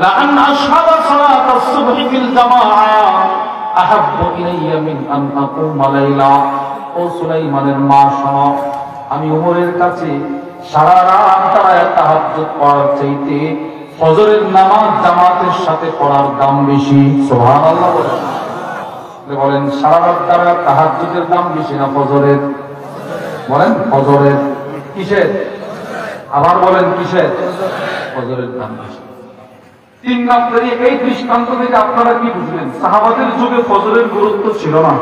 লাআন আশহাদা সালাতাস সুবহি feel জামাআ আহাব্বু Ilaiah মিন আন আকুমা লাইলা। ও সুলাইমানের মা শোনো, আমি ওমরের কাছে সারা রাত দাঁড়ায় তাহাজ্জুদ পড়ার চাইতে ফজরের নামাজ জামাতের সাথে পড়ার দাম বেশি। সুবহানাল্লাহ বলেন, সারা রাত দাঁড়ায় তাহাজ্জুদের দাম বেশি না ফজরের? বলেন ফজরের। কিসের? আবার বলেন কিসের? ফজরের দাম বেশি। 3 নম্বরে এই দৃষ্টান্ত থেকে আপনারা কি বুঝলেন? সাহাবাদের যুগে ফজরের গুরুত্ব ছিল না?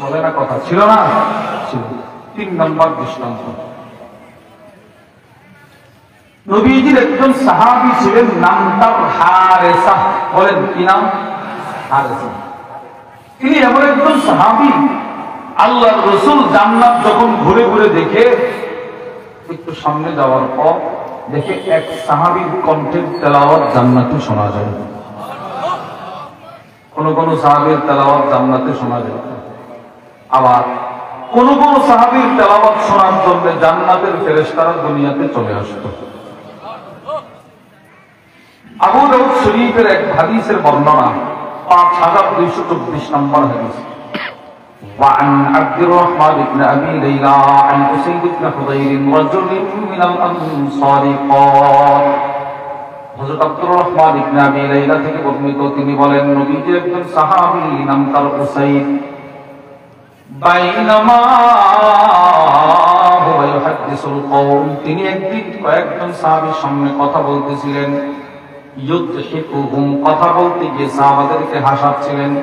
বলে না কথা, ছিল না? ছিল। 3 নম্বর দৃষ্টান্ত, নবীজির একজন সাহাবী ছিলেন, নাম তার হারেসা। বলেন কি নাম? হারেসা। তিনি এমন একজন সাহাবী, আল্লাহর রাসূল জান্নাত যখন ঘুরে ঘুরে দেখে, একটু সামনে যাওয়ার পর দেখে এক সাহাবীর কণ্ঠের তেলাওয়াত জান্নাতে শোনা যায়। কোন কোন সাহাবীর তেলাওয়াত জান্নাতে শোনা যায়, আবার কোন কোন সাহাবীর তেলাওয়াত শোনার জন্য জান্নাতের ফেরেশতারা দুনিয়াতে চলে আসতো। আবু দাউদ শরীফের এক হাদিসের বর্ণনা, 5224 নম্বর হাদিস। وعن عبد الرحمن بن أبي ليلى عن أسيد بن حضير رجل من الأنصار قال। হযরত আব্দুর রহমান ইবনে আবি লাইলা থেকে বর্ণিত, তিনি বলেন, নবীজির একজন সাহাবী নাম তার উসাইদ, বাইনামা হুয়া ইউহাদ্দিসুল কওম, তিনি একদিন কয়েকজন সাহাবীর সামনে কথা বলতেছিলেন। ইউদহিকুহুম, কথা বলতে গিয়ে সাহাবাদেরকে হাসাচ্ছিলেন।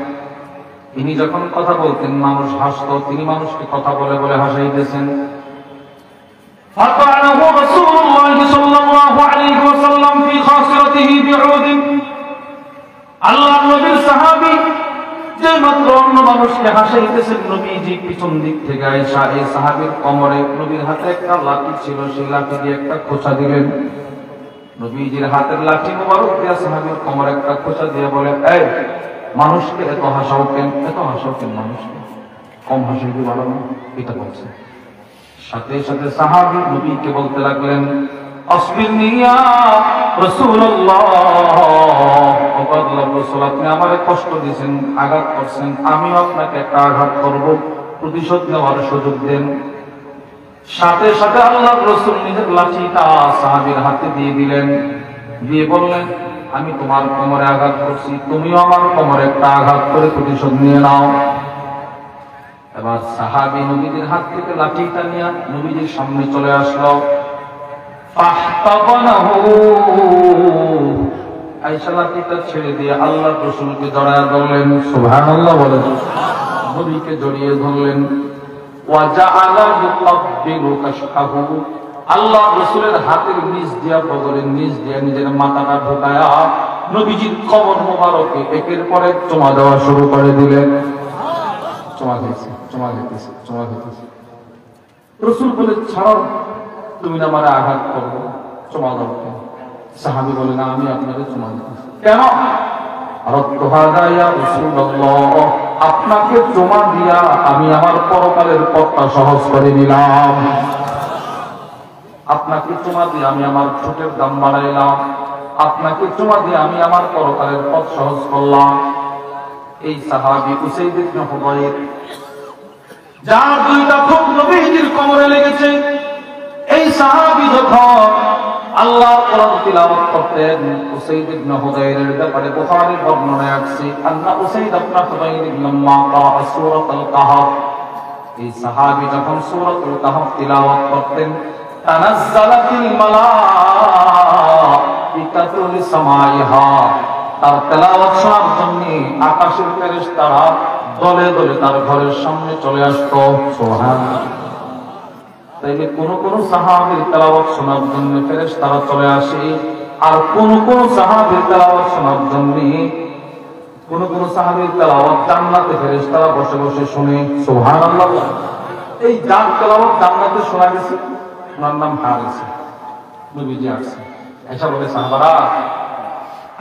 তিনি যখন কথা বলতেন মানুষ হাসতো, তিনি মানুষকে কথা বলে বলে হাসাইতেছেন। ফাতানাহু রাসূলুল্লাহ সাল্লাল্লাহু আলাইহি ওয়াসাল্লাম ফি খাসরাতিহি বিউদ। আল্লাহর নবীর সাহাবী যে মাত্র অন্য মানুষকে হাসাইতেছেন, নবীজি পিছন দিক থেকে আয়েশা এই সাহাবীর কোমরে, নবীর হাতে একটা লাঠি ছিল, সেই লাঠি দিয়ে একটা খোঁচা দিলেন। নবীজির হাতের লাঠি মোবারক দিয়ে সাহাবীর কোমরে একটা খোঁচা দিয়ে বলে, এই মানুষকে এত হাসাও কেন? এত হাসাও কেন? মানুষকে কম হাসিয়ে কি ভালো না? এটা বলছে। সাথে সাথে সাহাবী নবীকে বলতে লাগলেন, আসবিরনি ইয়া রাসূলুল্লাহ, ও আল্লাহর রাসূল, আপনি আমারে কষ্ট দিয়েছেন, আঘাত করছেন, আমিও আপনাকে একটা আঘাত করব, প্রতিশোধ নেওয়ার সুযোগ দেন। সাথে সাথে আল্লাহর রাসূল নিজের লাঠিটা সাহাবীর হাতে দিয়ে দিলেন, দিয়ে বললেন, আমি তোমার কোমরে আঘাত করছি, তুমিও আমার কোমরে একটা আঘাত করে প্রতিশোধ নিয়ে নাও। এবার সাহাবী নবীজির হাত থেকে লাঠিটা নিয়ে নবীজির সামনে চলে আসলো। ফাহতাবানাহু, আয়েশা লাঠিটা ছেড়ে দিয়ে আল্লাহর রাসূলকে জড়ায় ধরলেন। সুবহানাল্লাহ বলেন। নবীকে জড়িয়ে ধরলেন। ওয়া জাআলা ইউকাব্বিলু কাশফাহু, আল্লাহ রাসূলের হাতের নিচ দিয়া, বগলের নিচ দিয়া নিজের মাথাটা ঢোকায়া নবীজির কবর মোবারকে একের পর এক চুমা দেওয়া শুরু করে দিলেন। চুমা খেয়েছে, চুমা খেতেছে, চুমা খেতেছে। রাসূল বলে, ছাড়ো, তুমি না আমারে আঘাত করবো, চুমা দাও। সাহাবী বলে, না, আমি আপনাকে চুমা দিতেছি। কেন? আরাদতু হাযা ইয়া রাসূলুল্লাহ, আপনাকে চুমা দিয়া আমি আমার পরকালের পথটা সহজ করে দিলাম। আপনাকে চুমা দিয়ে আমি আমার ঠোঁটের দাম বাড়াইলাম, আপনাকে চুমা দিয়ে আমি আমার পরকালের পথ সহজ করলাম। এই সাহাবী উসাইদ ইবনে হুদাইর, যার দুইটা ঠোঁট নবীজির কোমরে লেগেছে, এই সাহাবী যখন আল্লাহর কোরআন তিলাওয়াত করতেন, উসাইদ ইবনে হুদাইরের ব্যাপারে বুখারীর বর্ণনায় আসছে, আন্না উসাইদ ইবনে হুদাইর লাম্মা ক্বারা সূরাতুল কাহফ, এই সাহাবী যখন সূরাতুল কাহফ তিলাওয়াত করতেন, তানাজ্জালাতিল মালাইকাতু লিসামাইহা, তার তেলাওয়াত শোনার জন্য আকাশের ফেরেশতারা দলে দলে তার ঘরের সামনে চলে আসতো। সুবহানাল্লাহ। তাইলে কোন কোন সাহাবীর তেলাওয়াত শোনার জন্য ফেরেশতারা চলে আসে, আর কোন কোন সাহাবীর তেলাওয়াত শোনার জন্য, কোন কোন সাহাবীর তেলাওয়াত জান্নাতে ফেরেশতারা বসে বসে শুনে। সুবহানাল্লাহ। এই যার তেলাওয়াত জান্নাতে শোনা গেছে, ওনার নাম হারেসা। নবীজি আসছে, আয়েশা বলে, সাহাবারা,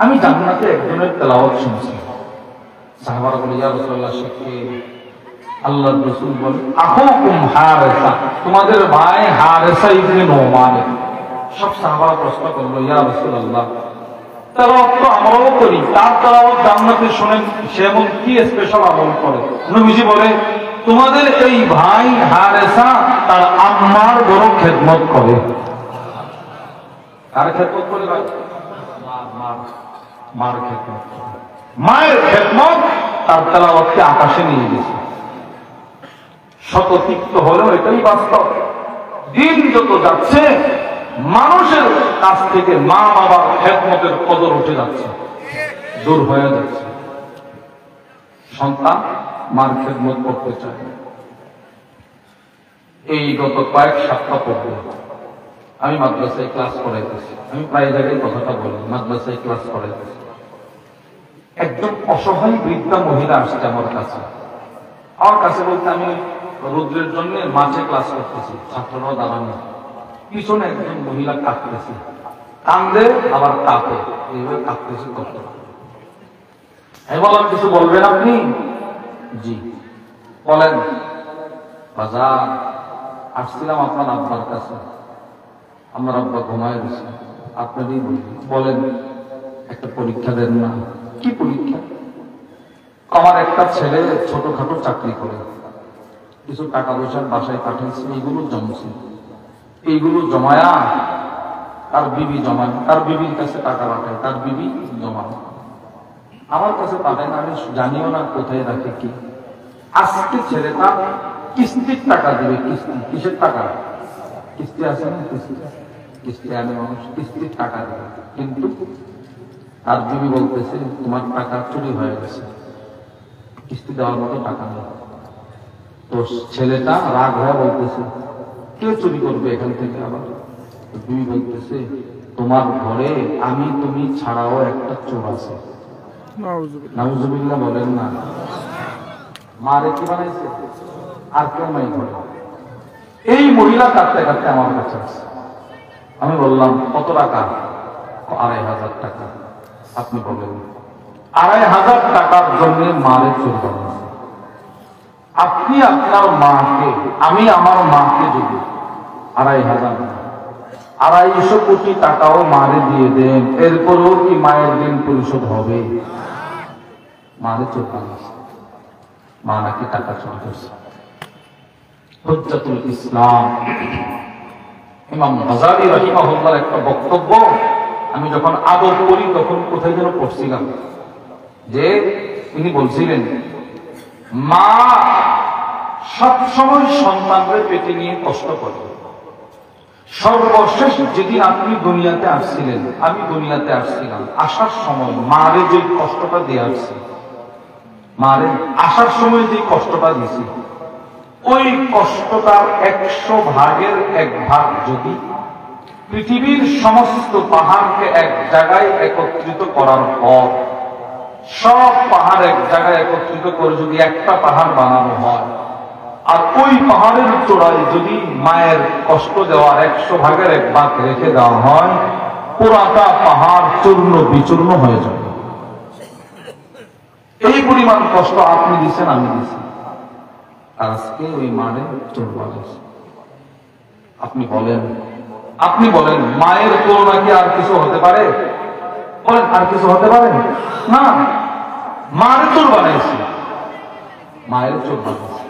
আমি জান্নাতে একজনের তেলাওয়াত শুনছি। সাহাবারা বলে, ইয়া রাসূলুল্লাহ, সে কে? আল্লাহর রাসূল বলে, আখুকুম হারেসা, তোমাদের ভাই হারেসা ইবনে নুমান। সব সাহাবারা প্রশ্ন করলো, ইয়া রাসূলুল্লাহ, তেলাওয়াত তো আমরাও করি, তার তেলাওয়াত জান্নাতে শুনেন সে এমন কি স্পেশাল আমল করে। নবীজি বলে, তোমাদের এই ভাই হারেসা তার আম্মার বড় খেদমত করে। কার খেদমত করে ভাই? মার খেদমত। মায়ের খেদমত তার তেলাওয়াতকে আকাশে নিয়ে গেছে। শততিক্ত হলেও এটাই বাস্তব। দিন যত যাচ্ছে মানুষের কাছ থেকে মা বাবার খেদমতের কদর উঠে যাচ্ছে, দূর হয়ে যাচ্ছে। সন্তান মার খেদমত করতে চায়। এই গত কয়েক সপ্তাহ পূর্বে আমি মাদ্রাসায় ক্লাস করাইতেছি। আমি প্রায় জায়গায় কথাটা বলি, মাদ্রাসায় ক্লাস করাইতেছি। একজন অসহায় বৃদ্ধা মহিলা আসছে আমার কাছে। বলতে আমি রুদ্রের জন্য মাঠে ক্লাস করতেছি, ছাত্ররাও দাঁড়ানো, পিছনে একজন মহিলা কাঁদতেছে, কান্দে আবার কাঁপে, এইভাবে কাঁদতেছে। কত আমি বললাম, কিছু বলবেন আপনি? জি বলেন। বাজার আসছিলাম আপনার আব্বার কাছে, আমার আব্বা ঘুমায় গেছে, আপনারই বলেন একটা পরীক্ষা দেন না। কি পরীক্ষা? আমার একটা ছেলে ছোটখাটো চাকরি করে, কিছু টাকা পয়সার বাসায় পাঠিয়েছে, এইগুলো জমছে, এইগুলো জমায়া তার বিবি জমায়, তার বিবির কাছে টাকা পাঠায়, তার বিবি জমায়, আমার কাছে পাঠায় না, আমি জানিও না কোথায় রাখে কি। আজকে ছেলেটা কিস্তির টাকা দিবে। কিস্তি? কিসের টাকা? কিস্তি আছে না? কিস্তি আনে মানুষ, কিস্তির টাকা দেবে। কিন্তু তার বিবি বলতেছে, তোমার টাকা চুরি হয়ে গেছে, কিস্তি দেওয়ার মতো টাকা নেই। তো ছেলেটা রাগ হয়ে বলতেছে, কে চুরি করবে এখান থেকে? আবার বিবি বলতেছে, তোমার ঘরে আমি তুমি ছাড়াও একটা চোর আছে। নাউজুবিল্লাহ বলেন না। মারে কি বানাইছে? আর কেউ নাই ঘরে। এই মহিলা কাঁদতে কাঁদতে আমার কাছে আসছে। আমি বললাম, কত টাকা? ২৫০০ টাকা। আপনি বলেন, ২৫০০ টাকার জন্য মারে চোর বানাইছে। আপনি আপনার মাকে, আমি আমার মাকে যদি ২৫০০ কোটি টাকাও মারে দিয়ে দেন, এরপরেও কি মায়ের ঋণ পরিশোধ হবে? মারে চোর বানাইছে, মা নাকি টাকা চোর করছে। হুজ্জাতুল ইসলাম ইমাম গাযালী রাহিমাহুল্লাহর একটা বক্তব্য আমি যখন আদর করি তখন কোথায় যেন পড়ছিলাম, যে তিনি বলছিলেন, মা সবসময় সন্তানদের পেটে নিয়ে কষ্ট করে। সর্বশেষ যেদিন আপনি দুনিয়াতে আসছিলেন, আমি দুনিয়াতে আসছিলাম, আসার সময় মারে যে কষ্টটা দিয়ে আসছি, মারে আসার সময় যে কষ্টটা দিয়েছি, ওই কষ্টটার ১০০ ভাগের ১ ভাগ যদি পৃথিবীর সমস্ত পাহাড়কে এক জায়গায় একত্রিত করার পর, সব পাহাড় এক জায়গায় একত্রিত করে যদি একটা পাহাড় বানানো হয়, আর ওই পাহাড়ের চূড়ায় যদি মায়ের কষ্ট দেওয়ার ১০০ ভাগের ১ ভাগ রেখে দেওয়া হয়, পুরাটা পাহাড় চূর্ণ বিচূর্ণ হয়ে যাবে। এই পরিমাণ কষ্ট আপনি দিচ্ছেন, আমি দিচ্ছি, আজকে ওই মারে চোর বানাইছে। আপনি বলেন মায়ের করুণা কি আর কিছু হতে পারে? বলেন, আর কিছু হতে পারে না? মায়ের চোর বানাইছে, মায়ের চোর বানাইছে।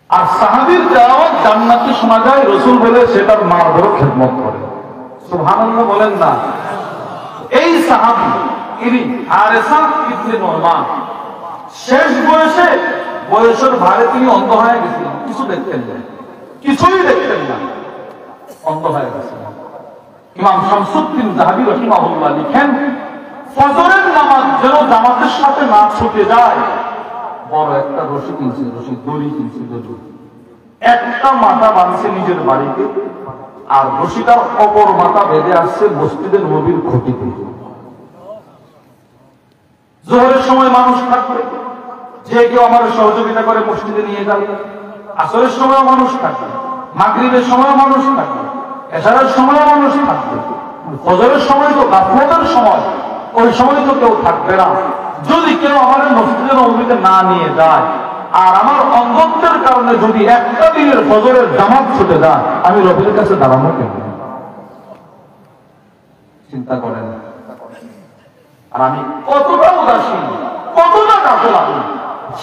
আর সাহাবীর তেলাওয়াত জান্নাতে শোনা যায়, রাসূল বলে সেটার মার বড় খেদমত করে। সুবহানাল্লাহ বলেন না। এই সাহাবী ইনি হারেসা ইবনে নুরমান, শেষ বয়সের ভারে তিনি অন্ধ হয়ে গেছিলেন, কিছু দেখতেন না, কিছুই দেখতেন না, অন্ধ হয়ে গেছিলেন। ইমাম শামসুদ্দিন যাহাবী রাহিমাহুল্লাহ লিখেন, ফজরের নামাজ যেন জামাতের সাথে না ছুটে যায়, বড় একটা রশি কিনছে, দড়ি কিনছে, একটা মাথা বাঁধছে নিজের বাড়িতে, আর রশিটার অপর মাথা বেঁধে আসছে মসজিদে নববীর খুঁটিতে। জোহরের সময় মানুষ থাকবে, যে কেউ আমার সহযোগিতা করে মসজিদে নিয়ে যাবে। আসরের সময় মানুষ থাকবে, মাগরিবের সময় মানুষ থাকবে, এশারের সময় মানুষ থাকবে, ফজরের সময় তো গাফলতের সময়, ওই সময় তো কেউ থাকবে না। যদি কেউ আমার মসজিদে নববীতে না নিয়ে যায়, আর আমার অন্ধত্বের কারণে যদি একটা দিনের ফজরের জামাত ছুটে যায়, আমি রবের কাছে দাঁড়ানো কেন? চিন্তা করেন। আর আমি কতটা উদাসীন, কতটা গাফেল আমি।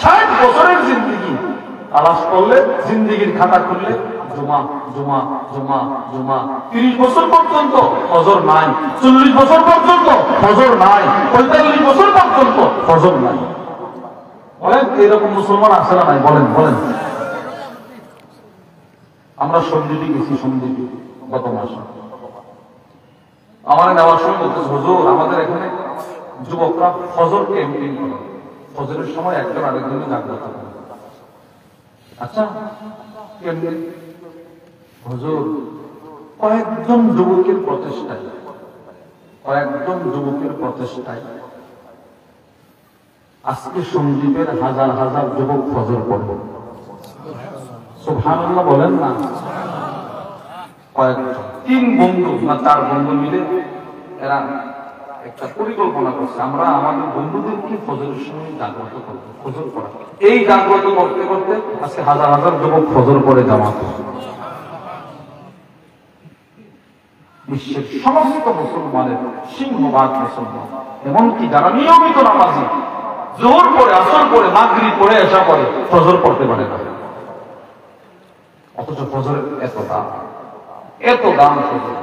60 বছরের জিন্দেগি তালাশ করলে, জিন্দেগির খাতা খুললে জুমা জুমা জুমা জুমা। 30 বছর পর্যন্ত ফজর নাই, 40 বছর পর্যন্ত ফজর নাই, 45 বছর পর্যন্ত ফজর নাই। বলেন এরকম মুসলমান আছে না নাই? বলেন বলেন। আমরা সন্দ্বীপে গেছি, সন্দ্বীপে গত মাসে। আমার নেওয়ার সময় বলতেছে, হুজুর আমাদের এখানে যুবকরা ফজর ক্যাম্পেইন করে, ফজরের সময় একজন আরেকজনের জাগ্রত করে। আচ্ছা কেমনি? হুজুর কয়েকজন যুবকের প্রচেষ্টায়, কয়েকজন যুবকের প্রচেষ্টায় আজকে সন্দ্বীপের হাজার হাজার যুবক ফজর পড়বে। সুবহানাল্লাহ বলেন না? কয়েকজন, 3 বন্ধু না 4 বন্ধু মিলে এরা একটা পরিকল্পনা করছে, আমরা আমাদের বন্ধুদেরকে ফজরের সময় জাগ্রত করবো, ফজর পড়া। এই জাগ্রত করতে করতে আজকে হাজার হাজার যুবক ফজর পড়ে জামাত। বিশ্বের সমস্ত মুসলমানের সিংহভাগ মুসলমান, এমনকি যারা নিয়মিত নামাজি, জোহর পড়ে, আসর পড়ে, মাগরিব পড়ে, এশা পড়ে, ফজর পড়তে পারে না। অথচ ফজরের এত দাম, এত দাম ফজর।